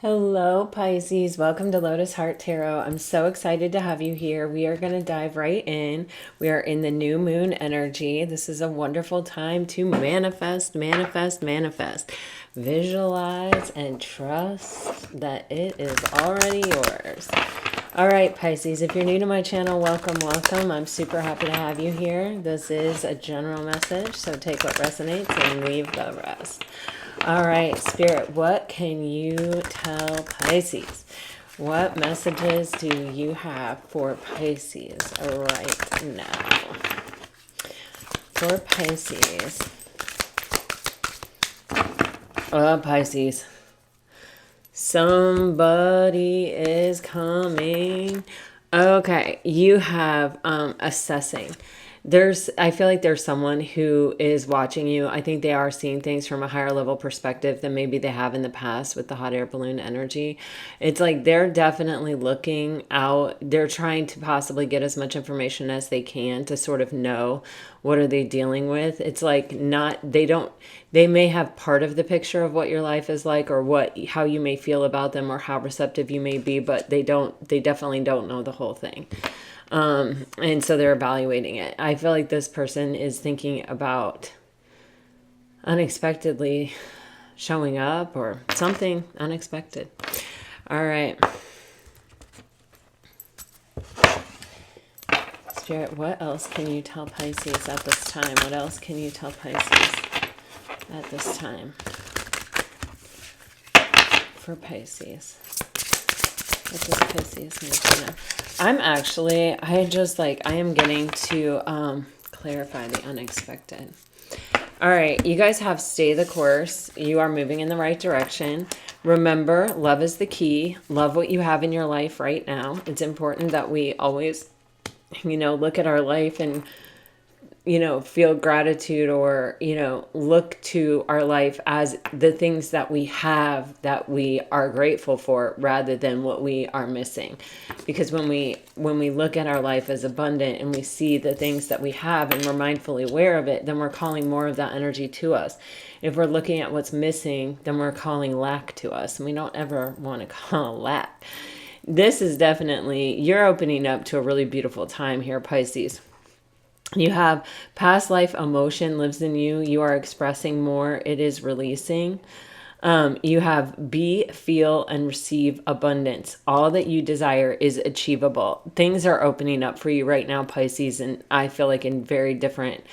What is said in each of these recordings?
Hello, Pisces. Welcome to Lotus Heart Tarot. I'm so excited to have you here. We are going to dive right in. We are in the new moon energy. This is a wonderful time to manifest, manifest, manifest. Visualize and trust that it is already yours. All right, Pisces, if you're new to my channel, welcome, welcome. I'm super happy to have you here. This is a general message, so take what resonates and leave the rest. All right, Spirit, what can you tell Pisces? What messages do you have for Pisces right now? For Pisces. Oh, Pisces. Somebody is coming. Okay, you have assessing. I feel like there's someone who is watching you. I think they are seeing things from a higher level perspective than maybe they have in the past with the hot air balloon energy. It's like they're definitely looking out. They're trying to possibly get as much information as they can to sort of know what are they dealing with. It's like they may have part of the picture of what your life is like or how you may feel about them or how receptive you may be, but they definitely don't know the whole thing. And so they're evaluating it. I feel like this person is thinking about unexpectedly showing up or something unexpected. All right. Spirit, what else can you tell Pisces at this time? What else can you tell Pisces at this time? For Pisces. What does Pisces need to know? I am getting to clarify the unexpected. All right, you guys have stay the course. You are moving in the right direction. Remember, love is the key. Love what you have in your life right now. It's important that we always, look at our life and feel gratitude or, look to our life as the things that we have that we are grateful for rather than what we are missing. Because when we look at our life as abundant and we see the things that we have and we're mindfully aware of it, then we're calling more of that energy to us. If we're looking at what's missing, then we're calling lack to us. And we don't ever want to call lack. This is definitely, you're opening up to a really beautiful time here, Pisces. You have past life emotion lives in you. You are expressing more. It is releasing. You have be, feel, and receive abundance. All that you desire is achievable. Things are opening up for you right now, Pisces, and I feel like in very different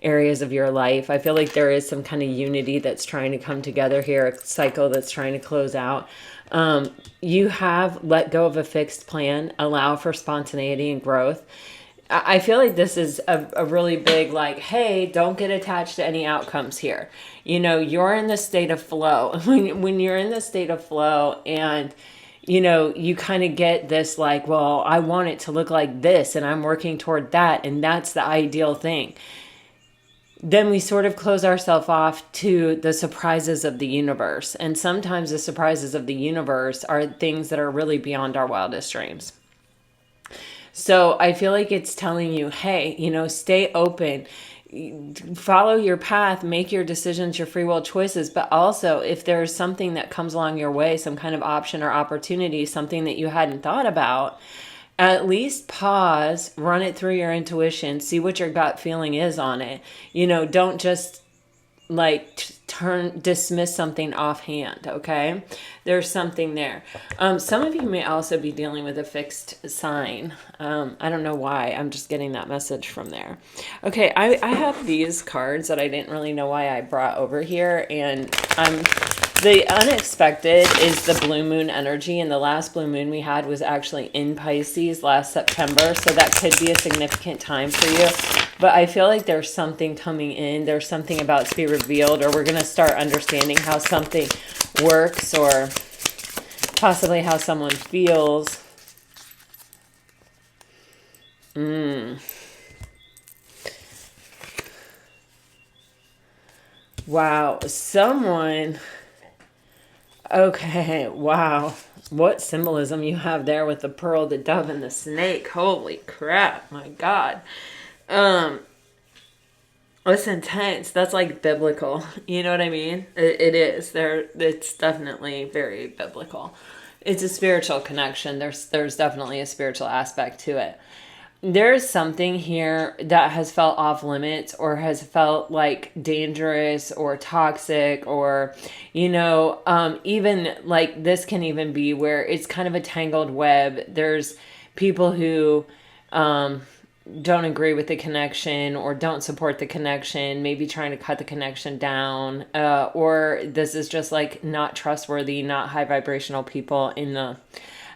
areas of your life. I feel like there is some kind of unity that's trying to come together here, a cycle that's trying to close out. You have let go of a fixed plan, allow for spontaneity and growth. I feel like this is a really big, like, hey, don't get attached to any outcomes here. You're in the state of flow. When you're in the state of flow and, you kind of get this like, well, I want it to look like this and I'm working toward that. And that's the ideal thing. Then we sort of close ourselves off to the surprises of the universe. And sometimes the surprises of the universe are things that are really beyond our wildest dreams. So I feel like it's telling you, hey, stay open, follow your path, make your decisions, your free will choices. But also if there's something that comes along your way, some kind of option or opportunity, something that you hadn't thought about, at least pause, run it through your intuition, see what your gut feeling is on it. Don't just dismiss something offhand. Okay, there's something there. Some of you may also be dealing with a fixed sign. I don't know why, I'm just getting that message from there. Okay, I have these cards that I didn't really know why I brought over here, and the unexpected is the blue moon energy, and the last blue moon we had was actually in Pisces last September, so that could be a significant time for you. But I feel like there's something coming in. There's something about to be revealed, or we're going to start understanding how something works, or possibly how someone feels. Wow, someone... Okay, wow. What symbolism you have there with the pearl, the dove, and the snake. Holy crap, my God. It's intense. That's like biblical. You know what I mean? It is. It's definitely very biblical. It's a spiritual connection. There's definitely a spiritual aspect to it. There's something here that has felt off limits or has felt like dangerous or toxic or, even like this can even be where it's kind of a tangled web. There's people who don't agree with the connection or don't support the connection, maybe trying to cut the connection down, or this is just like not trustworthy, not high vibrational people in the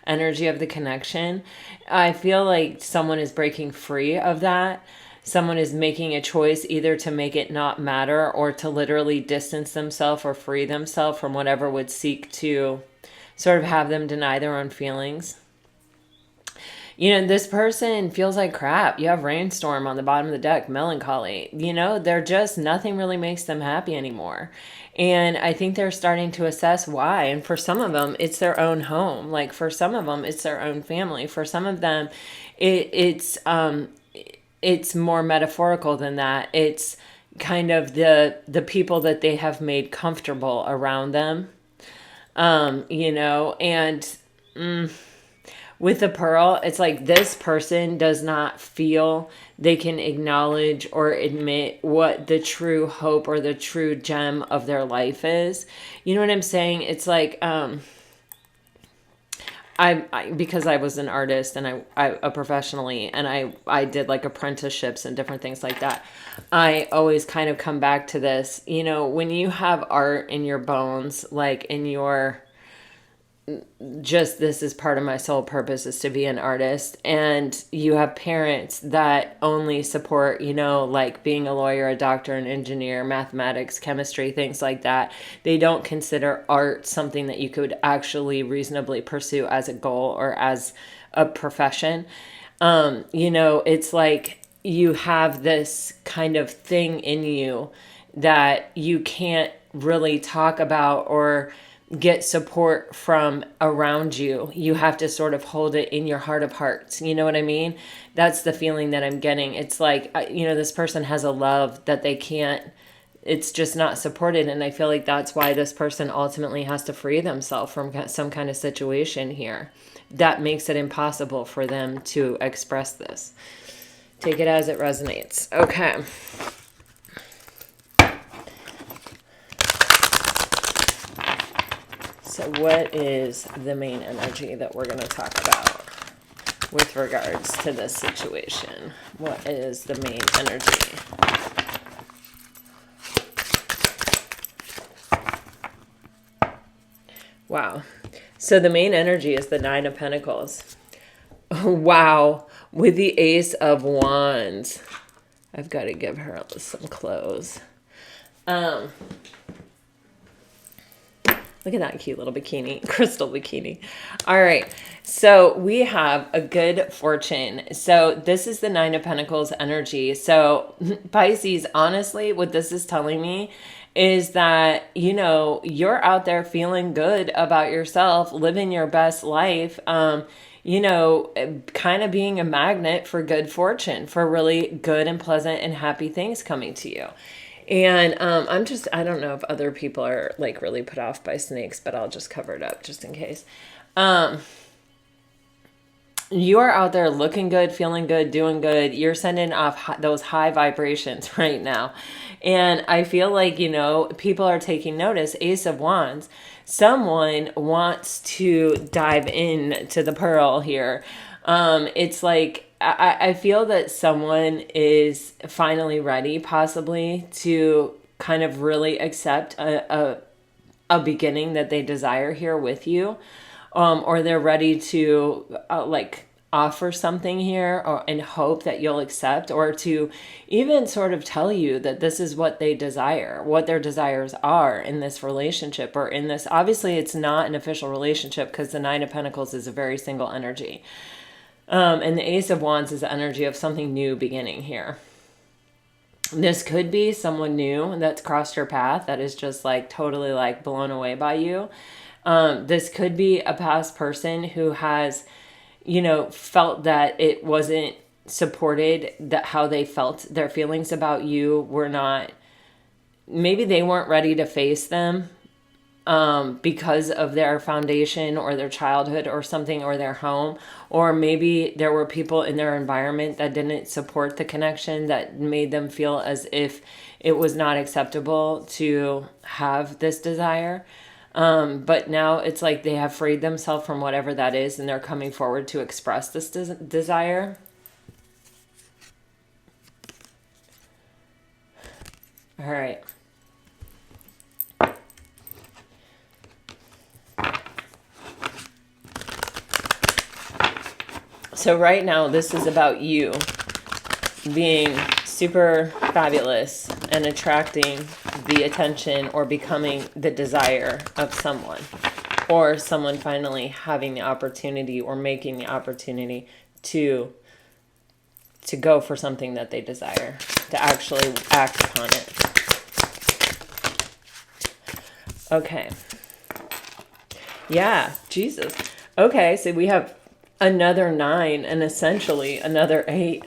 energy of the connection. I feel like someone is breaking free of that. Someone is making a choice either to make it not matter or to literally distance themselves or free themselves from whatever would seek to sort of have them deny their own feelings. This person feels like crap. You have rainstorm on the bottom of the deck, melancholy. They're just, nothing really makes them happy anymore. And I think they're starting to assess why. And for some of them, it's their own home. Like for some of them, it's their own family. For some of them, it's more metaphorical than that. It's kind of the people that they have made comfortable around them. With the pearl, it's like this person does not feel they can acknowledge or admit what the true hope or the true gem of their life is. You know what I'm saying? It's like, I because I was an artist and I professionally, and I did like apprenticeships and different things like that. I always kind of come back to this, when you have art in your bones, like in your, just this is part of my sole purpose is to be an artist, and you have parents that only support like being a lawyer, a doctor, an engineer, mathematics, chemistry, things like that. They don't consider art something that you could actually reasonably pursue as a goal or as a profession. It's like you have this kind of thing in you that you can't really talk about or get support from around you. You have to sort of hold it in your heart of hearts. You know what I mean? That's the feeling that I'm getting. It's like, this person has a love that they can't, it's just not supported. And I feel like that's why this person ultimately has to free themselves from some kind of situation here that makes it impossible for them to express this. Take it as it resonates. Okay. So what is the main energy that we're going to talk about with regards to this situation? What is the main energy? Wow. So the main energy is the Nine of Pentacles. Wow. With the Ace of Wands. I've got to give her some clothes. Look at that cute little bikini, crystal bikini. All right. So we have a good fortune. So this is the Nine of Pentacles energy. So Pisces, honestly, what this is telling me is that, you're out there feeling good about yourself, living your best life, kind of being a magnet for good fortune, for really good and pleasant and happy things coming to you. And I don't know if other people are like really put off by snakes, but I'll just cover it up just in case. You are out there looking good, feeling good, doing good. You're sending off those high vibrations right now. And I feel like, people are taking notice. Ace of Wands. Someone wants to dive in to the pearl here. It's like, I feel that someone is finally ready, possibly, to kind of really accept a beginning that they desire here with you, or they're ready to offer something here, and hope that you'll accept, or to even sort of tell you that this is what they desire, what their desires are in this relationship or in this. Obviously, it's not an official relationship because the Nine of Pentacles is a very single energy. And the Ace of Wands is the energy of something new beginning here. This could be someone new that's crossed your path that is just like totally like blown away by you. This could be a past person who has, felt that it wasn't supported, that how they felt, their feelings about you were not, maybe they weren't ready to face them because of their foundation or their childhood or something, or their home, or maybe there were people in their environment that didn't support the connection, that made them feel as if it was not acceptable to have this desire. But now it's like they have freed themselves from whatever that is, and they're coming forward to express this desire. All right. So right now, this is about you being super fabulous and attracting the attention or becoming the desire of someone, or someone finally having the opportunity or making the opportunity to go for something that they desire, to actually act upon it. Okay. Yeah, Jesus. Okay, so we have another 9 and essentially another 8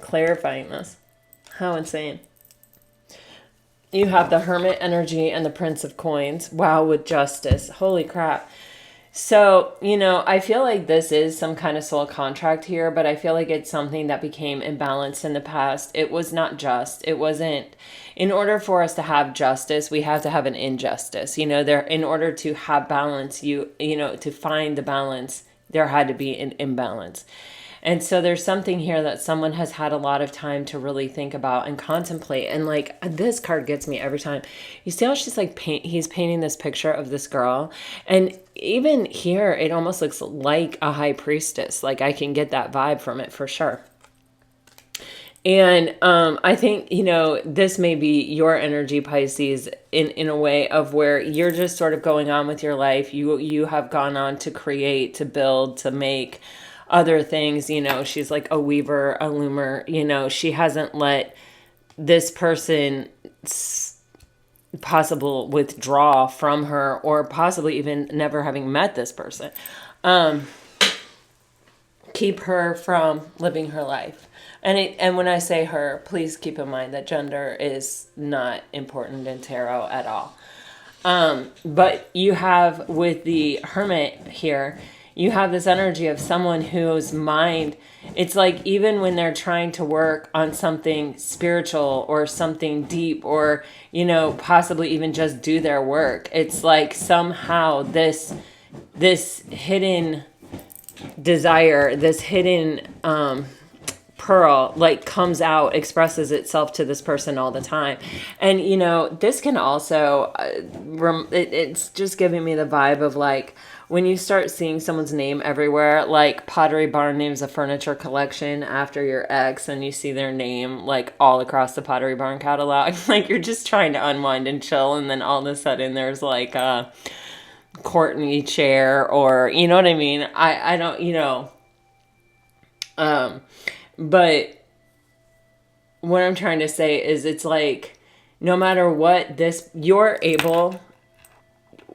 clarifying this. How insane. You have the Hermit energy and the Prince of Coins. Wow, with Justice. Holy crap. So, I feel like this is some kind of soul contract here, but I feel like it's something that became imbalanced in the past. It was not just. It wasn't. In order for us to have justice, we have to have an injustice. In order to have balance, to find the balance, there had to be an imbalance. And so there's something here that someone has had a lot of time to really think about and contemplate. And like, this card gets me every time. You see how she's like, he's painting this picture of this girl. And even here, it almost looks like a high priestess. Like, I can get that vibe from it for sure. And I think, this may be your energy, Pisces, in a way of where you're just sort of going on with your life. You have gone on to create, to build, to make other things. She's like a weaver, a loomer. She hasn't let this person possible withdraw from her, or possibly even never having met this person, keep her from living her life. And when I say her, please keep in mind that gender is not important in tarot at all. But you have, with the Hermit here, you have this energy of someone whose mind, it's like even when they're trying to work on something spiritual or something deep, or, possibly even just do their work, it's like somehow this hidden desire, this hidden pearl, like, comes out, expresses itself to this person all the time. And this can also it's just giving me the vibe of like when you start seeing someone's name everywhere, like Pottery Barn names a furniture collection after your ex, and you see their name like all across the Pottery Barn catalog. Like, you're just trying to unwind and chill, and then all of a sudden there's like a Courtney chair, or you know what I mean? I don't, but what I'm trying to say is, it's like, no matter what,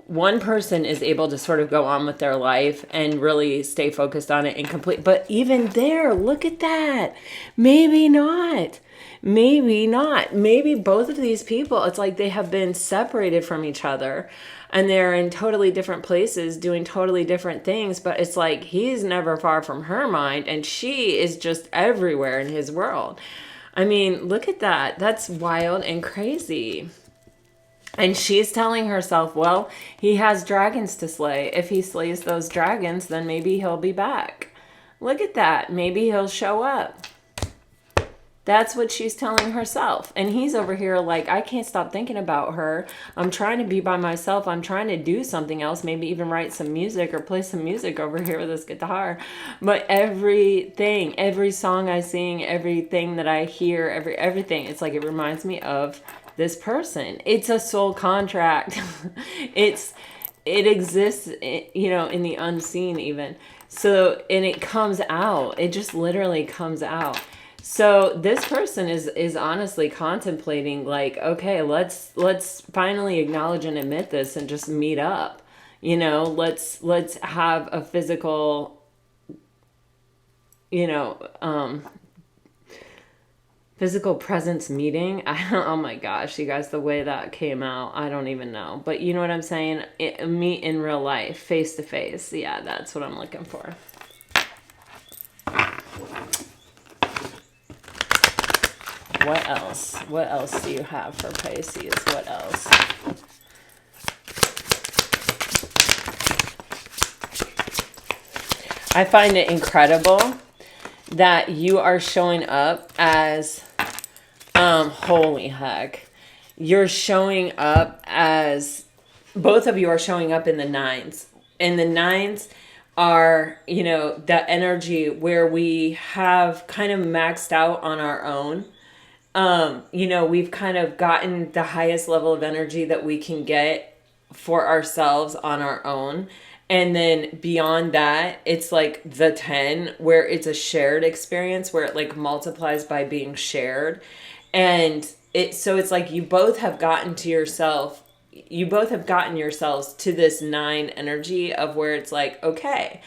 one person is able to sort of go on with their life and really stay focused on it and complete. But even there, look at that. Maybe not. Maybe both of these people, it's like they have been separated from each other and they're in totally different places doing totally different things. But it's like he's never far from her mind and she is just everywhere in his world. I mean, look at that. That's wild and crazy. And she's telling herself, well, he has dragons to slay. If he slays those dragons, then maybe he'll be back. Look at that. Maybe he'll show up. That's what she's telling herself. And he's over here like, I can't stop thinking about her. I'm trying to be by myself. I'm trying to do something else. Maybe even write some music or play some music over here with this guitar. But everything, every song I sing, everything that I hear, everything, it's like it reminds me of this person. It's a soul contract. It exists, in the unseen even. So, and it comes out. It just literally comes out. So this person is honestly contemplating like, okay, let's finally acknowledge and admit this and just meet up. Let's have a physical, Physical presence meeting. Oh my gosh, you guys, the way that came out, I don't even know. But you know what I'm saying? Meet in real life, face to face. Yeah, that's what I'm looking for. What else? What else do you have for Pisces? What else? I find it incredible that you are showing up as, holy heck. You're showing up as, both of you are showing up in the nines. And the nines are, you know, that energy where we have kind of maxed out on our own. You know, we've kind of gotten the highest level of energy that we can get for ourselves on our own. And then beyond that, it's like the 10, where it's a shared experience, where it like multiplies by being shared. And so it's like you both have gotten yourselves to this 9 energy of where it's like, okay,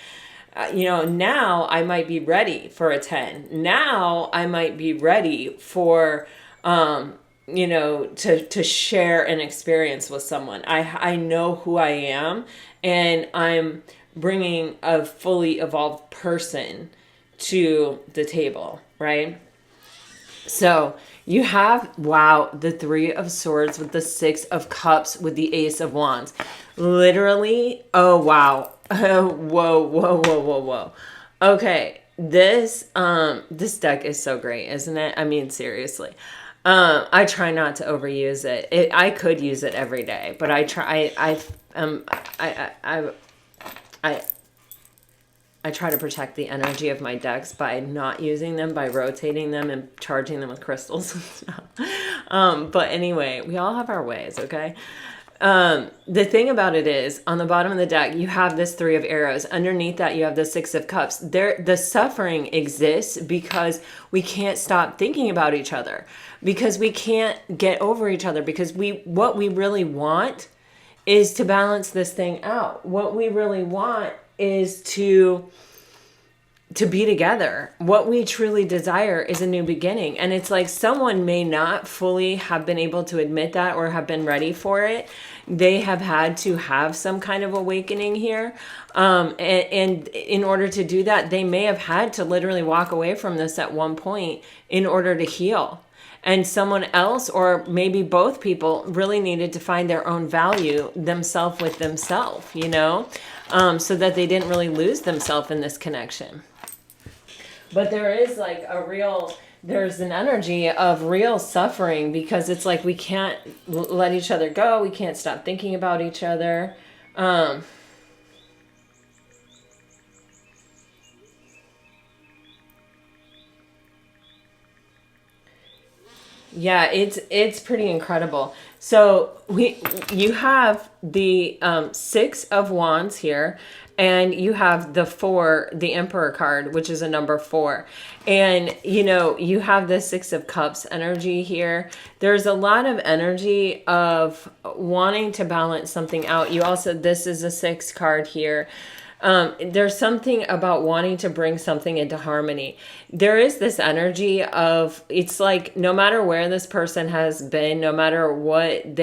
you know, now I might be ready for a 10. Now I might be ready for, you know, to share an experience with someone. I know who I am, and I'm bringing a fully evolved person to the table, right? So you have, wow, the 3 of Swords with the 6 of Cups with the Ace of Wands. Literally, oh, wow. Whoa. Okay, this deck is so great, isn't it? I mean, seriously. I try not to overuse it. I could use it every day, but I try. I try to protect the energy of my decks by not using them, by rotating them and charging them with crystals and stuff. But anyway, we all have our ways, okay? The thing about it is, on the bottom of the deck, you have this 3 of arrows. Underneath that, you have the 6 of cups. The suffering exists because we can't stop thinking about each other, because we can't get over each other, because what we really want is to balance this thing out. What we really want is to be together. What we truly desire is a new beginning. And it's like someone may not fully have been able to admit that or have been ready for it. They have had to have some kind of awakening here. And in order to do that, they may have had to literally walk away from this at one point in order to heal. And someone else, or maybe both people, really needed to find their own value themselves with themselves, you know, so that they didn't really lose themselves in this connection. But there is like there's an energy of real suffering, because it's like we can't let each other go. We can't stop thinking about each other. Yeah, it's pretty incredible. So you have the 6 of Wands here, and you have the 4, the Emperor card, which is a number 4. And you know, you have the 6 of Cups energy here. There's a lot of energy of wanting to balance something out. You also, this is a 6 card here. There's something about wanting to bring something into harmony. There is this energy of, it's like no matter where this person has been, no matter what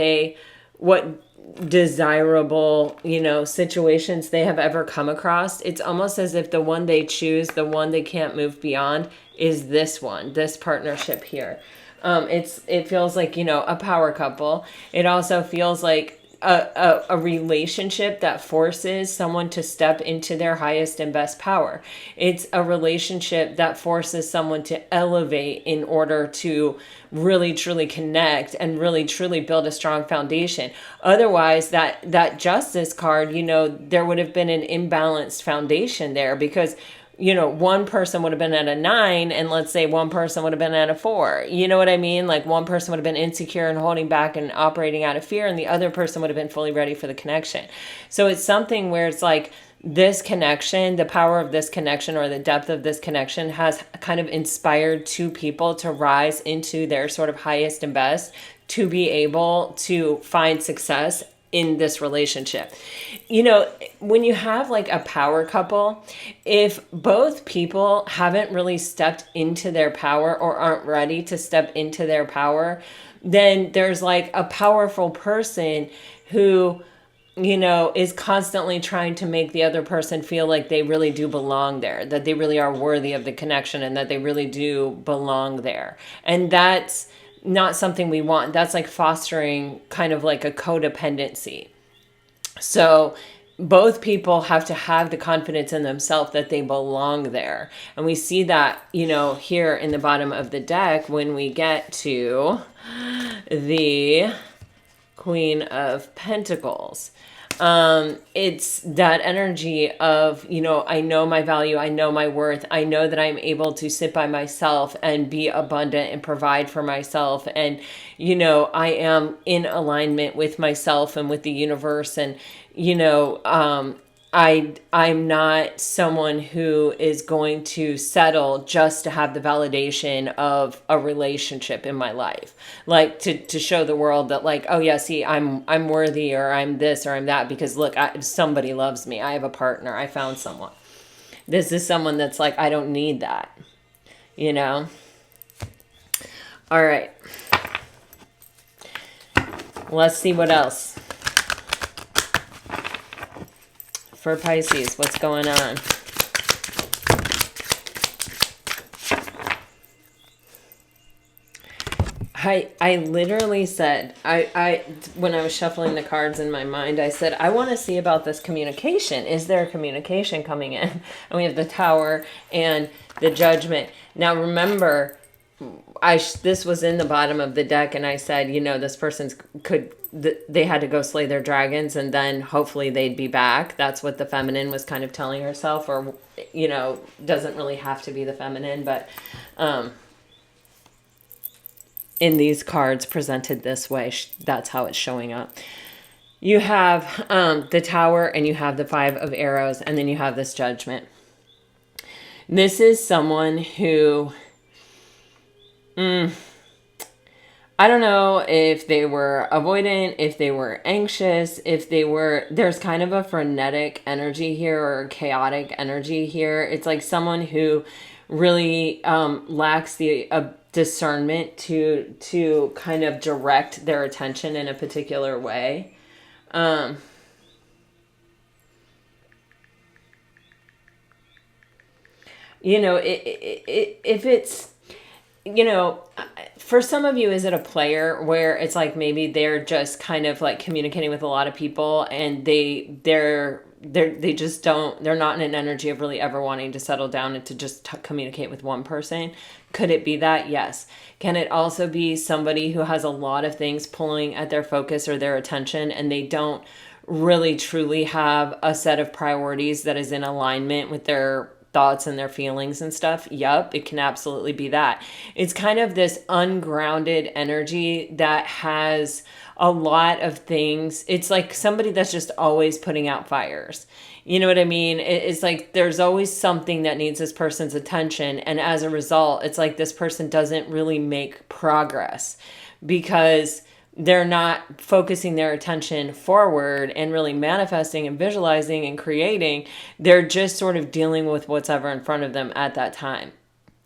desirable, you know, situations they have ever come across, it's almost as if the one they choose, the one they can't move beyond, is this one, this partnership here. It feels like, you know, a power couple. It also feels like a relationship that forces someone to step into their highest and best power. It's a relationship that forces someone to elevate in order to really truly connect and really truly build a strong foundation. Otherwise, that Justice card, you know, there would have been an imbalanced foundation there, because you know, one person would have been at a 9, and let's say one person would have been at a 4. You know what I mean? Like one person would have been insecure and holding back and operating out of fear, and the other person would have been fully ready for the connection. So it's something where it's like this connection, the power of this connection, or the depth of this connection, has kind of inspired 2 people to rise into their sort of highest and best, to be able to find success in this relationship. You know, when you have like a power couple, if both people haven't really stepped into their power or aren't ready to step into their power, then there's like a powerful person who, you know, is constantly trying to make the other person feel like they really do belong there, that they really are worthy of the connection, and that they really do belong there. And that's not something we want. That's like fostering kind of like a codependency. So both people have to have the confidence in themselves that they belong there. And we see that, you know, here in the bottom of the deck when we get to the Queen of Pentacles. It's that energy of, you know, I know my value, I know my worth, I know that I'm able to sit by myself and be abundant and provide for myself. And, you know, I am in alignment with myself and with the universe. And, you know, I'm not someone who is going to settle just to have the validation of a relationship in my life. Like to show the world that like, oh yeah, see, I'm worthy, or I'm this, or I'm that, because look, somebody loves me. I have a partner. I found someone. This is someone that's like, I don't need that, you know? All right. Let's see what else. For Pisces, what's going on? I literally said, I when I was shuffling the cards in my mind, I said, I want to see about this communication. Is there a communication coming in? And we have the Tower and the Judgment. Now remember, this was in the bottom of the deck, and I said, you know, this person's they had to go slay their dragons, and then hopefully they'd be back. That's what the feminine was kind of telling herself, or, you know, doesn't really have to be the feminine, but in these cards presented this way, that's how it's showing up. You have the Tower, and you have the Five of Arrows, and then you have this Judgment. This is someone who, I don't know if they were avoidant, if they were anxious, there's kind of a frenetic energy here, or a chaotic energy here. It's like someone who really lacks the discernment to kind of direct their attention in a particular way. You know, if it's, you know, for some of you, is it a player where it's like maybe they're just kind of like communicating with a lot of people, and they just don't, they're not in an energy of really ever wanting to settle down and to just communicate with one person. Could it be that? Yes. Can it also be somebody who has a lot of things pulling at their focus or their attention, and they don't really truly have a set of priorities that is in alignment with their thoughts and their feelings and stuff? Yup, it can absolutely be that. It's kind of this ungrounded energy that has a lot of things. It's like somebody that's just always putting out fires. You know what I mean? It's like there's always something that needs this person's attention. And as a result, it's like this person doesn't really make progress because they're not focusing their attention forward and really manifesting and visualizing and creating. They're just sort of dealing with what's ever in front of them at that time.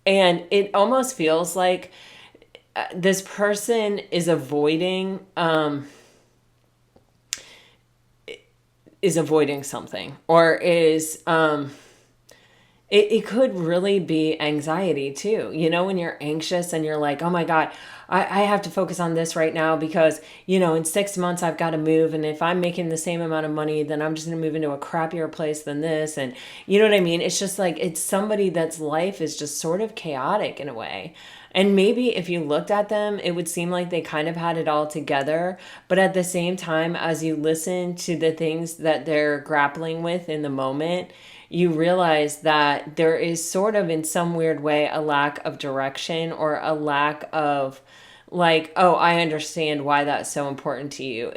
And it almost feels like this person is avoiding something, or is it could really be anxiety too. You know, when you're anxious and you're like, oh my God, I have to focus on this right now because, you know, in 6 months I've got to move. And if I'm making the same amount of money, then I'm just going to move into a crappier place than this. And you know what I mean? It's just like, it's somebody that's life is just sort of chaotic in a way. And maybe if you looked at them, it would seem like they kind of had it all together. But at the same time, as you listen to the things that they're grappling with in the moment, you realize that there is sort of in some weird way a lack of direction, or a lack of like, oh, I understand why that's so important to you.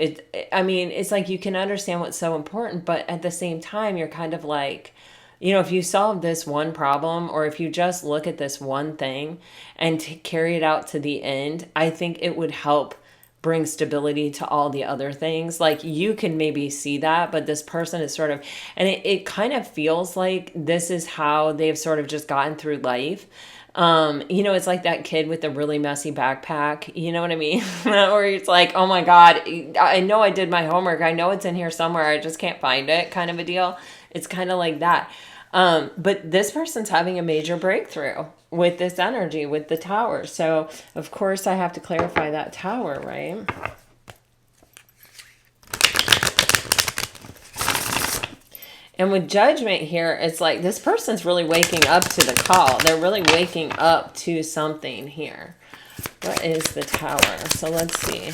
I mean, it's like you can understand what's so important, but at the same time, you're kind of like, you know, if you solve this one problem, or if you just look at this one thing and carry it out to the end, I think it would help bring stability to all the other things. Like you can maybe see that, but this person is sort of, and it kind of feels like this is how they've sort of just gotten through life. It's like that kid with the really messy backpack, you know what I mean? Or it's like, oh my God, I know I did my homework. I know it's in here somewhere. I just can't find it, kind of a deal. It's kind of like that. But this person's having a major breakthrough with this energy, with the tower. So of course I have to clarify that tower, right? And with judgment here, it's like this person's really waking up to the call. They're really waking up to something here. What is the tower? So let's see.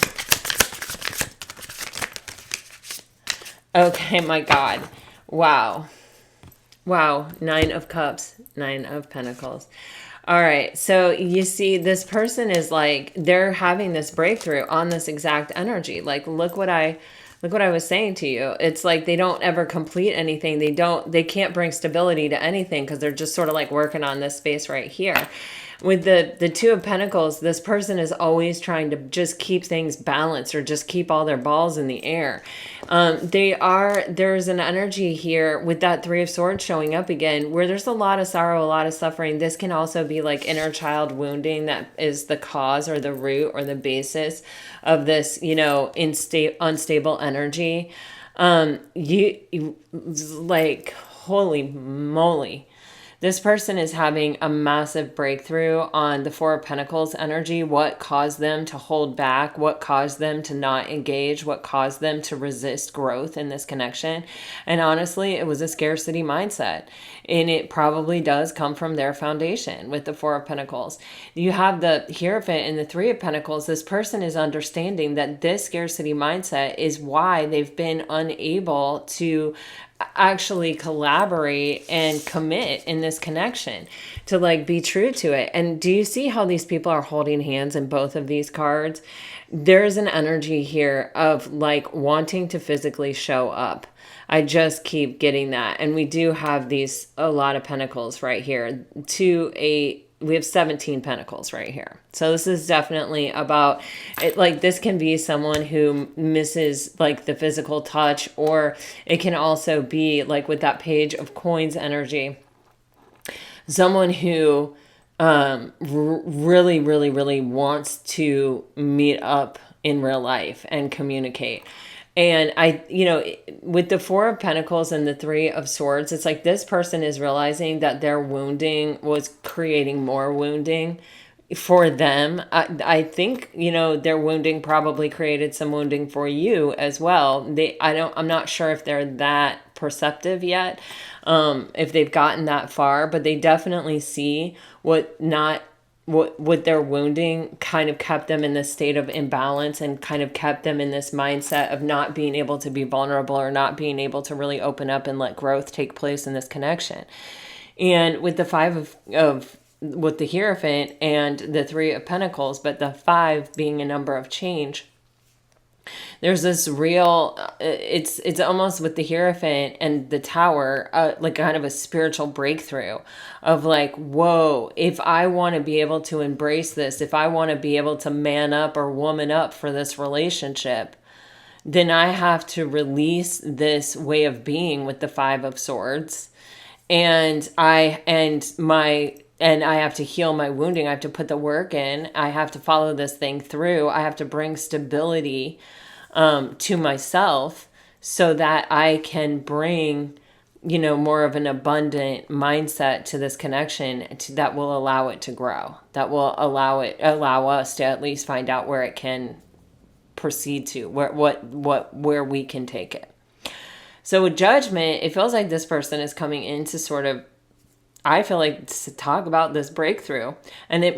Okay, my God. Wow. Wow. 9 of Cups, 9 of Pentacles. All right. So you see, this person is like, they're having this breakthrough on this exact energy. Like, look what I was saying to you. It's like they don't ever complete anything. They can't bring stability to anything because they're just sort of like working on this space right here. With the 2 of Pentacles, this person is always trying to just keep things balanced or just keep all their balls in the air. There's an energy here with that 3 of Swords showing up again, where there's a lot of sorrow, a lot of suffering. This can also be like inner child wounding that is the cause or the root or the basis of this, unstable energy. Like, holy moly. This person is having a massive breakthrough on the 4 of Pentacles energy. What caused them to hold back? What caused them to not engage? What caused them to resist growth in this connection? And honestly, it was a scarcity mindset. And it probably does come from their foundation with the 4 of Pentacles. You have the Hierophant and the 3 of Pentacles. This person is understanding that this scarcity mindset is why they've been unable to actually collaborate and commit in this connection, to like be true to it. And do you see how these people are holding hands in both of these cards? There's an energy here of like wanting to physically show up. I just keep getting that. And we do have a lot of Pentacles right here. We have 17 Pentacles right here. So this is definitely about it. Like this can be someone who misses like the physical touch, or it can also be like with that Page of Coins energy, someone who really, really, really wants to meet up in real life and communicate. And with the 4 of Pentacles and the 3 of Swords, it's like this person is realizing that their wounding was creating more wounding for them. I think, their wounding probably created some wounding for you as well. I'm not sure if they're that perceptive yet, if they've gotten that far, but they definitely see what their wounding kind of kept them in this state of imbalance and kind of kept them in this mindset of not being able to be vulnerable or not being able to really open up and let growth take place in this connection. And with the 5 with the Hierophant and the 3 of Pentacles, but the 5 being a number of change, there's this real, it's almost with the Hierophant and the Tower, like kind of a spiritual breakthrough of like, whoa, if I want to be able to embrace this, if I want to be able to man up or woman up for this relationship, then I have to release this way of being with the 5 of Swords. And I have to heal my wounding. I have to put the work in. I have to follow this thing through. I have to bring stability to myself so that I can bring, more of an abundant mindset to this connection that will allow it to grow, that will allow us to at least find out where it can proceed to, where we can take it. So with Judgment, it feels like this person is coming in to sort of, I feel like, to talk about this breakthrough. And it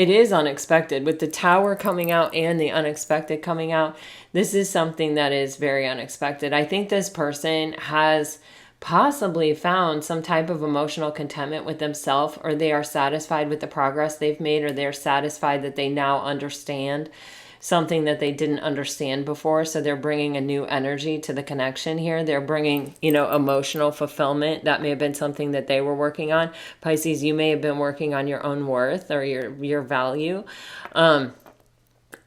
is unexpected. With the Tower coming out and the unexpected coming out, this is something that is very unexpected. I think this person has possibly found some type of emotional contentment with themselves, or they are satisfied with the progress they've made, or they're satisfied that they now understand something that they didn't understand before. So they're bringing a new energy to the connection here. They're bringing, emotional fulfillment. That may have been something that they were working on. Pisces, you may have been working on your own worth or your value.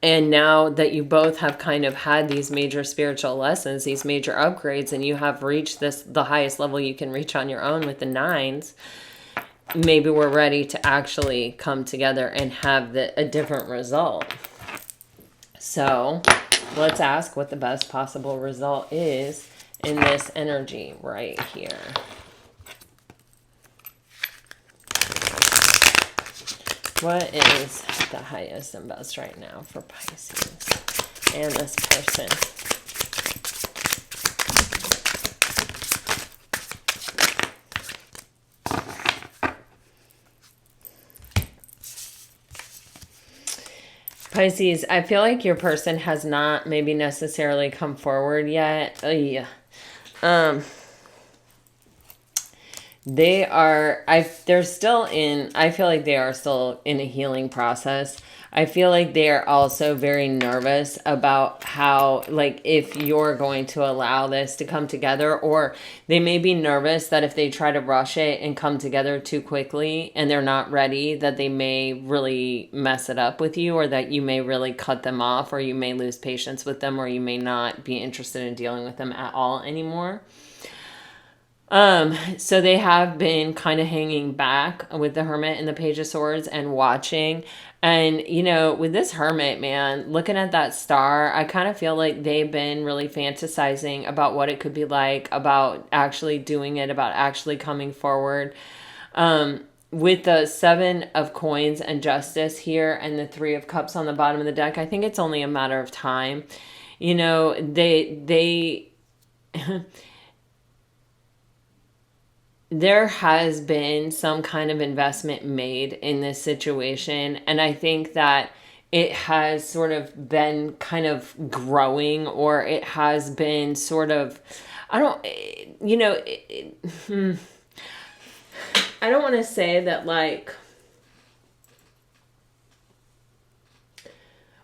And now that you both have kind of had these major spiritual lessons, these major upgrades, and you have reached the highest level you can reach on your own with the nines, maybe we're ready to actually come together and have a different result. So let's ask what the best possible result is in this energy right here. What is the highest and best right now for Pisces and this person? Pisces, I feel like your person has not maybe necessarily come forward yet. They're still I feel like they are still in a healing process. I feel like they are also very nervous about how, like, if you're going to allow this to come together, or they may be nervous that if they try to rush it and come together too quickly and they're not ready, that they may really mess it up with you, or that you may really cut them off, or you may lose patience with them, or you may not be interested in dealing with them at all anymore. So they have been kind of hanging back with the Hermit and the Page of Swords and watching. And, you know, with this Hermit, man, looking at that star, I kind of feel like they've been really fantasizing about what it could be like, about actually doing it, about actually coming forward. With the Seven of Coins and Justice here and the Three of Cups on the bottom of the deck, I think it's only a matter of time. You know, they there has been some kind of investment made in this situation. And I think that it has sort of been kind of growing, or it has been sort of, I don't want to say that, like,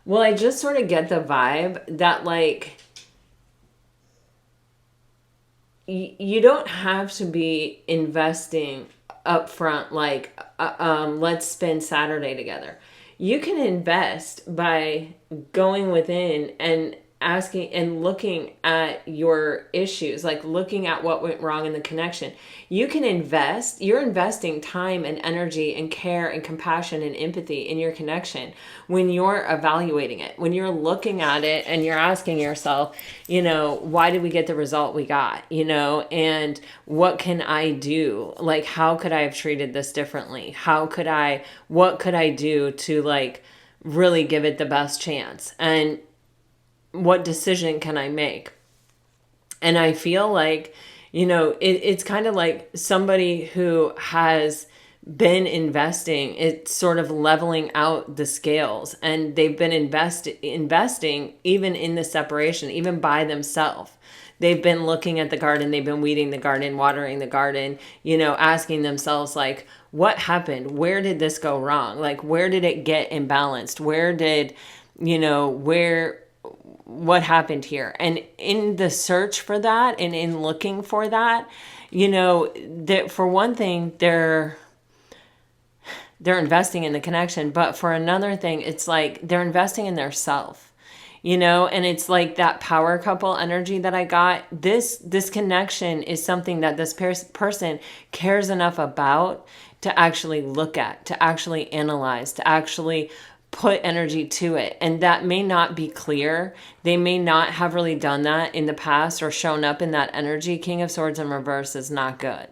well, I just sort of get the vibe that, like, you don't have to be investing up front, like, let's spend Saturday together. You can invest by going within and asking and looking at your issues, like looking at what went wrong in the connection. You can invest, you're investing time and energy and care and compassion and empathy in your connection when you're evaluating it, when you're looking at it and you're asking yourself, you know, why did we get the result we got, you know, and what can I do? Like, how could I have treated this differently? What could I do to, like, really give it the best chance? And what decision can I make? And I feel like, you know, it's kind of like somebody who has been investing, it's sort of leveling out the scales, and they've been investing even in the separation, even by themselves. They've been looking at the garden, they've been weeding the garden, watering the garden, you know, asking themselves, like, what happened? Where did this go wrong? Like, where did it get imbalanced? What happened here? And in the search for that and in looking for that, you know, that for one thing, they're investing in the connection, but for another thing, it's like they're investing in their self, you know, and it's like that power couple energy that I got. This connection is something that this person cares enough about to actually look at, to actually analyze, to actually put energy to it. And that may not be clear. They may not have really done that in the past or shown up in that energy. King of Swords in reverse is not good.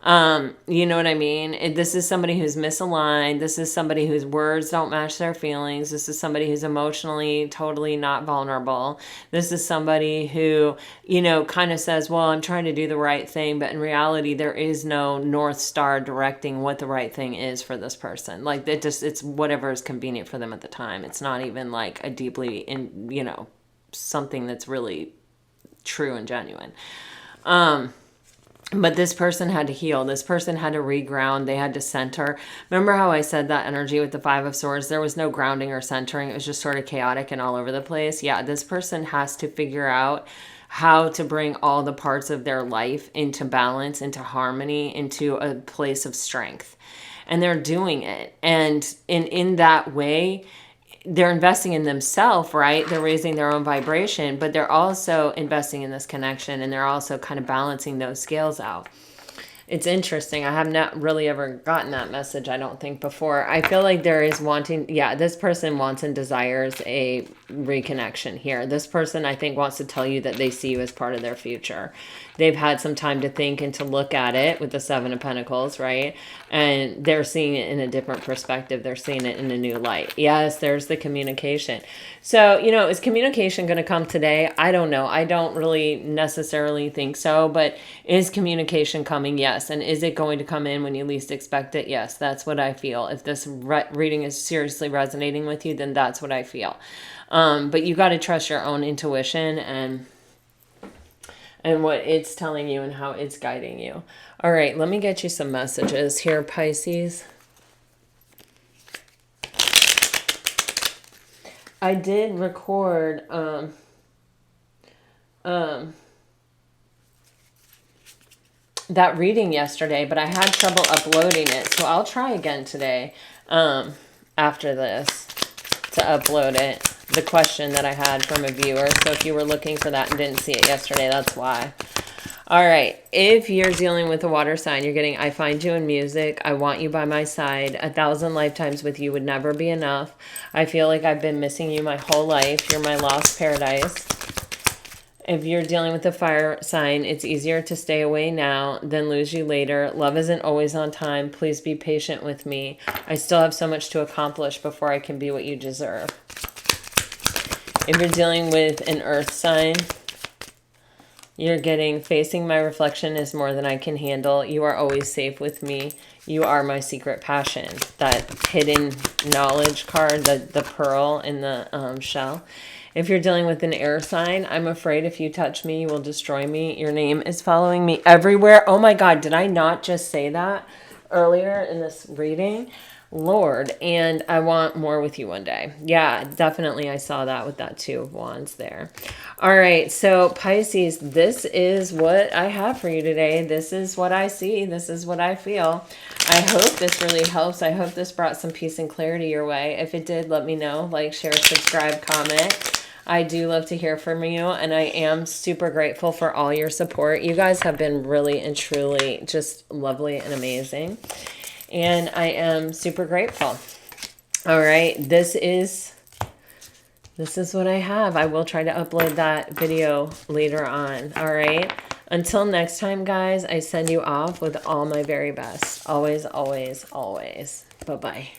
You know what I mean? This is somebody who's misaligned. This is somebody whose words don't match their feelings. This is somebody who's emotionally totally not vulnerable. This is somebody who, you know, kind of says, well, I'm trying to do the right thing, but in reality, there is no North Star directing what the right thing is for this person. Like, it's whatever is convenient for them at the time. It's not even like a deeply, something that's really true and genuine. But this person had to heal. This person had to reground. They had to center. Remember how I said that energy with the Five of Swords? There was no grounding or centering. It was just sort of chaotic and all over the place. Yeah, this person has to figure out how to bring all the parts of their life into balance, into harmony, into a place of strength. And they're doing it. And in that way, they're investing in themselves, right? They're raising their own vibration, but they're also investing in this connection, and they're also kind of balancing those scales out. It's interesting. I have not really ever gotten that message, I don't think, before. I feel like there is wanting, yeah, this person wants and desires a reconnection here. This person, I think, wants to tell you that they see you as part of their future. They've had some time to think and to look at it with the Seven of Pentacles, right? And they're seeing it in a different perspective. They're seeing it in a new light. Yes, there's the communication. So, you know, is communication going to come today? I don't know. I don't really necessarily think so, but is communication coming? Yes. And is it going to come in when you least expect it? Yes, that's what I feel. If this reading is seriously resonating with you, then that's what I feel. But you got to trust your own intuition and what it's telling you and how it's guiding you. All right, let me get you some messages here, Pisces. I did record that reading yesterday, but I had trouble uploading it, so I'll try again today after this to upload it, the question that I had from a viewer. So if you were looking for that and didn't see it yesterday, that's why. All right, if you're dealing with a water sign, you're getting, I find you in music. I want you by my side. 1,000 lifetimes with you would never be enough. I feel like I've been missing you my whole life. You're my lost paradise. If you're dealing with a fire sign, it's easier to stay away now than lose you later. Love isn't always on time. Please be patient with me. I still have so much to accomplish before I can be what you deserve. If you're dealing with an earth sign, you're getting, facing my reflection is more than I can handle. You are always safe with me. You are my secret passion. That hidden knowledge card, the pearl in the shell. If you're dealing with an air sign, I'm afraid if you touch me, you will destroy me. Your name is following me everywhere. Oh my God, did I not just say that earlier in this reading? Lord, and I want more with you one day. Yeah, definitely I saw that with that Two of Wands there. All right, so Pisces, this is what I have for you today. This is what I see. This is what I feel. I hope this really helps. I hope this brought some peace and clarity your way. If it did, let me know. Like, share, subscribe, comment. I do love to hear from you, and I am super grateful for all your support. You guys have been really and truly just lovely and amazing, and I am super grateful. All right, this is what I have. I will try to upload that video later on. All right, until next time, guys, I send you off with all my very best. Always, always, always. Bye-bye.